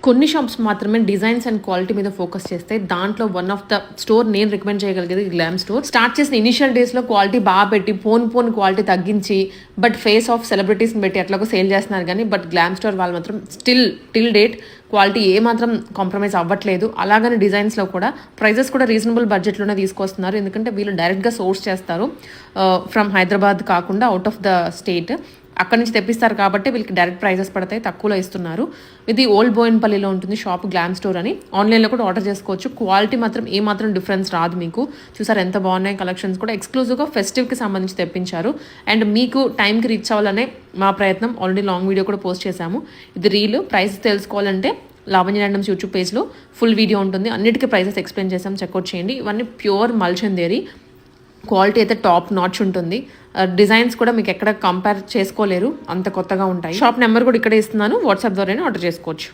కొన్ని షాప్స్ మాత్రమే designs and quality మీద ఫోకస్ చేస్తే దాంట్లో వన్ ఆఫ్ ద స్టోర్ నేను రికమెండ్ చేయగలిగేది గ్లామ్ స్టోర్. స్టార్ట్ చేసిన ఇనిషియల్ డేస్ లో క్వాలిటీ బాగా పెట్టి పోన్ క్వాలిటీ తగ్గించి బట్ ఫేస్ ఆఫ్ సెలబ్రిటీస్ పెట్టి అట్లాగో సేల్ చేస్తున్నారు కానీ బట్ గ్లామ్ స్టోర్ వాళ్ళు మాత్రం టిల్ డేట్ క్వాలిటీ ఏ మాత్రం కాంప్రమైజ్ అవ్వట్లేదు. అలాగని డిజైన్స్లో కూడా ప్రైజెస్ కూడా రీజనబుల్ బడ్జెట్లోనే తీసుకొస్తున్నారు. ఎందుకంటే వీళ్ళు డైరెక్ట్గా సోర్స్ చేస్తారు ఫ్రమ్ హైదరాబాద్ కాకుండా అవుట్ ఆఫ్ ద స్టేట్. అక్కడి నుంచి తెప్పిస్తారు కాబట్టి వీళ్ళకి డైరెక్ట్ ప్రైజెస్ పడతాయి, తక్కువలో ఇస్తున్నారు. ఇది ఓల్డ్ బోయిన్పల్లిలో ఉంటుంది షాప్ గ్లామ్ స్టోర్ అని. ఆన్లైన్లో కూడా ఆర్డర్ చేసుకోవచ్చు. క్వాలిటీ మాత్రం ఏ మాత్రం డిఫరెన్స్ రాదు మీకు. చూసారు ఎంత బాగున్నాయి కలెక్షన్స్ కూడా. ఎక్స్క్లూజివ్గా ఫెస్టివ్కి సంబంధించి తెప్పించారు. అండ్ మీకు టైంకి రీచ్ అవ్వాలనే మా ప్రయత్నం. ఆల్రెడీ లాంగ్ వీడియో కూడా పోస్ట్ చేశాము. ఇది రీల్. ప్రైస్ తెలుసుకోవాలంటే లావణ్య ర్యాండమ్స్ యూట్యూబ్ పేజ్లో ఫుల్ వీడియో ఉంటుంది. అన్నిటికీ ప్రైసెస్ ఎక్స్ప్లెయిన్ చేసాం, చెక్అవుట్ చేయండి. ఇవన్నీ ప్యూర్ మల్చందేరి. క్వాలిటీ అయితే టాప్ నాచ్ ఉంటుంది. డిజైన్స్ కూడా మీకు ఎక్కడ కంపేర్ చేసుకోలేరు, అంత కొత్తగా ఉంటాయి. షాప్ నెంబర్ కూడా ఇక్కడే ఇస్తున్నాను, వాట్సాప్ ద్వారానే ఆర్డర్ చేసుకోవచ్చు.